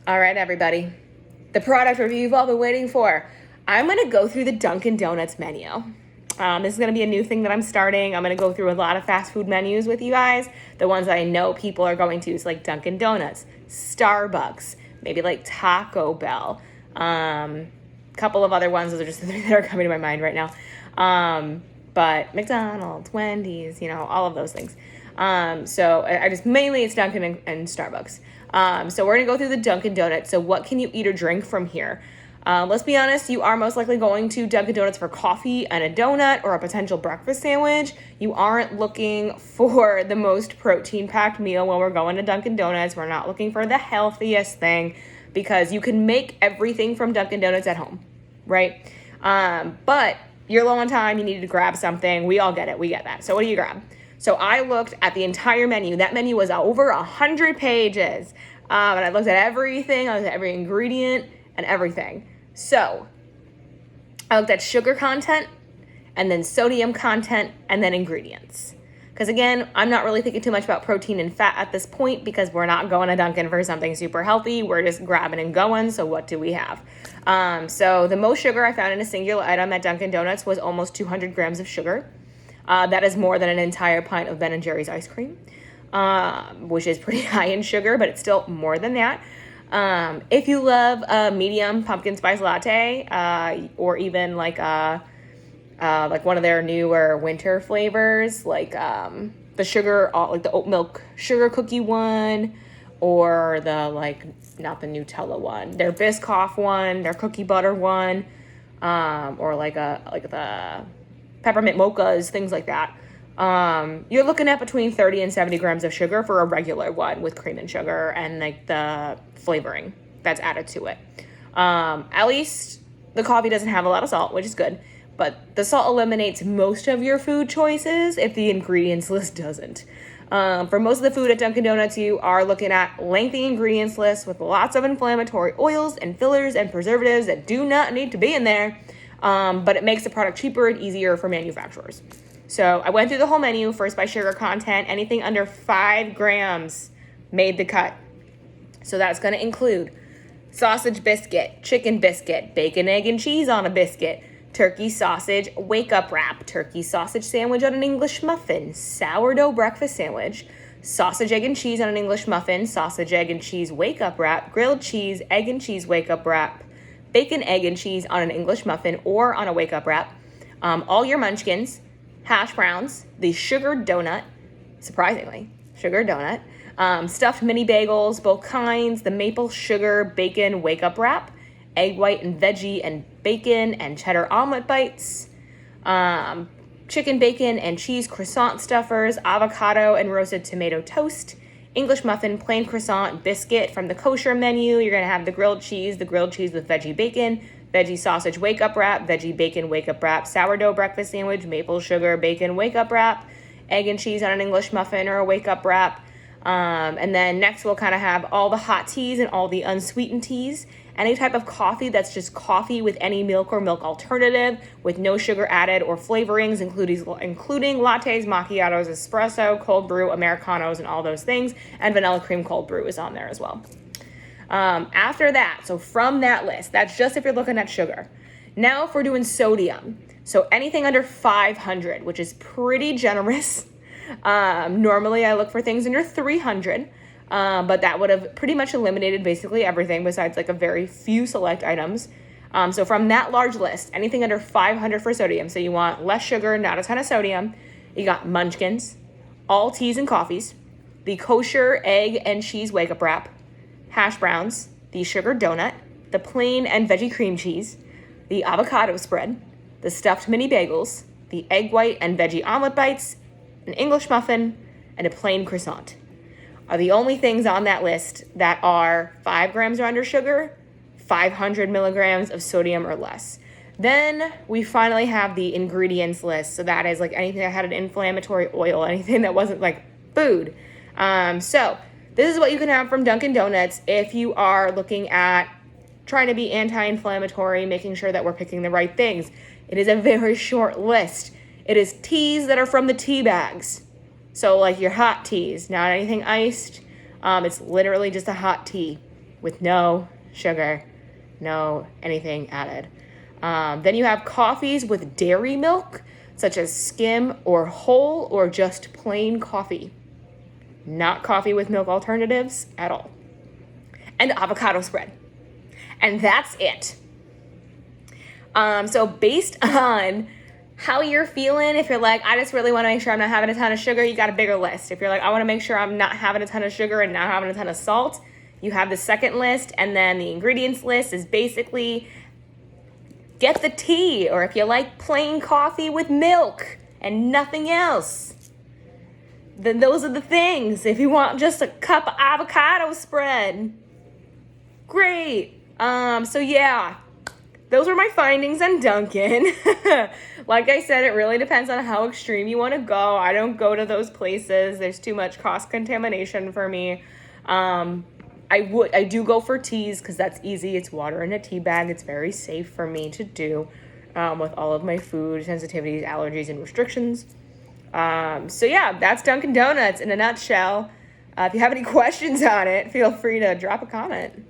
All right, everybody. The product review you've all been waiting for. I'm going to go through the Dunkin' Donuts menu. This is going to be a new thing that I'm starting. I'm going to go through a lot of fast food menus with you guys. The ones that I know people are going to use, like Dunkin' Donuts, Starbucks, maybe like Taco Bell. Couple of other ones. Those are just the three that are coming to my mind right now. But McDonald's, Wendy's, all of those things. So I just mainly it's Dunkin' and Starbucks. So we're gonna go through the Dunkin' Donuts. So what can you eat or drink from here? Let's be honest, you are most likely going to Dunkin' Donuts for coffee and a donut or a potential breakfast sandwich. You aren't looking for the most protein-packed meal when we're going to Dunkin' Donuts. We're not looking for the healthiest thing because you can make everything from Dunkin' Donuts at home, right? But you're low on time, you need to grab something. We all get it, we get that. So what do you grab? So I looked at the entire menu. That menu was over 100 pages. And I looked at everything. I looked at every ingredient and everything. So I looked at sugar content and then sodium content and then ingredients. Because again, I'm not really thinking too much about protein and fat at this point because we're not going to Dunkin' for something super healthy. We're just grabbing and going. So what do we have? So the most sugar I found in a singular item at Dunkin' Donuts was almost 200 grams of sugar. That is more than an entire pint of Ben & Jerry's ice cream, which is pretty high in sugar, but it's still more than that. If you love a medium pumpkin spice latte, or even like one of their newer winter flavors, like the sugar, like the oat milk sugar cookie one, or not the Nutella one, their Biscoff one, their cookie butter one, or like the peppermint mochas, things like that. You're looking at between 30 and 70 grams of sugar for a regular one with cream and sugar and like the flavoring that's added to it. At least the coffee doesn't have a lot of salt, which is good, but the salt eliminates most of your food choices if the ingredients list doesn't. For most of the food at Dunkin' Donuts, you are looking at lengthy ingredients lists with lots of inflammatory oils and fillers and preservatives that do not need to be in there. But it makes the product cheaper and easier for manufacturers. So I went through the whole menu, first by sugar content. Anything under 5 grams made the cut. So that's going to include sausage biscuit, chicken biscuit, bacon, egg, and cheese on a biscuit, turkey sausage wake-up wrap, turkey sausage sandwich on an English muffin, sourdough breakfast sandwich, sausage, egg, and cheese on an English muffin, sausage, egg, and cheese wake-up wrap, grilled cheese, egg, and cheese wake-up wrap, bacon, egg, and cheese on an English muffin or on a wake-up wrap, all your munchkins, hash browns, the sugar donut, surprisingly, sugar donut, stuffed mini bagels, both kinds, the maple sugar bacon wake-up wrap, egg white and veggie and bacon and cheddar omelet bites, chicken bacon and cheese croissant stuffers, avocado and roasted tomato toast, English muffin, plain croissant, biscuit from the kosher menu. You're going to have the grilled cheese with veggie bacon, veggie sausage wake-up wrap, veggie bacon wake-up wrap, sourdough breakfast sandwich, maple sugar bacon wake-up wrap, egg and cheese on an English muffin or a wake-up wrap. And then next we'll kind of have all the hot teas and all the unsweetened teas. Any type of coffee that's just coffee with any milk or milk alternative with no sugar added or flavorings, including lattes, macchiatos, espresso, cold brew, Americanos, and all those things. And vanilla cream cold brew is on there as well. After that, so from that list, that's just if you're looking at sugar. Now if we're doing sodium, so anything under 500, which is pretty generous. Normally I look for things under 300. But that would have pretty much eliminated basically everything besides like a very few select items. So from that large list, anything under 500 for sodium, so you want less sugar, not a ton of sodium, you got munchkins, all teas and coffees, the kosher egg and cheese wake-up wrap, hash browns, the sugar donut, the plain and veggie cream cheese, the avocado spread, the stuffed mini bagels, the egg white and veggie omelet bites, an English muffin, and a plain croissant are the only things on that list that are 5 grams or under sugar, 500 milligrams of sodium or less. Then we finally have the ingredients list. So that is like anything that had an inflammatory oil, anything that wasn't like food. So this is what you can have from Dunkin' Donuts if you are looking at trying to be anti-inflammatory, making sure that we're picking the right things. It is a very short list. It is teas that are from the tea bags. So like your hot teas, not anything iced. It's literally just a hot tea. with no sugar, no anything added. Then you have coffees with dairy milk, such as skim or whole or just plain coffee. Not coffee with milk alternatives at all. And avocado spread. And that's it. So based on how you're feeling, if you're like, I just really want to make sure I'm not having a ton of sugar, you got a bigger list. If you're like, I want to make sure I'm not having a ton of sugar and not having a ton of salt, you have the second list. And then the ingredients list is basically get the tea, or if you like plain coffee with milk and nothing else, then those are the things. If you want just a cup of avocado spread, great. So yeah, those were my findings on Dunkin. Like I said, it really depends on how extreme you want to go. I don't go to those places. There's too much cross-contamination for me. I do go for teas because that's easy. It's water in a tea bag. It's very safe for me to do with all of my food sensitivities, allergies, and restrictions. So yeah, that's Dunkin' Donuts in a nutshell. If you have any questions on it, feel free to drop a comment.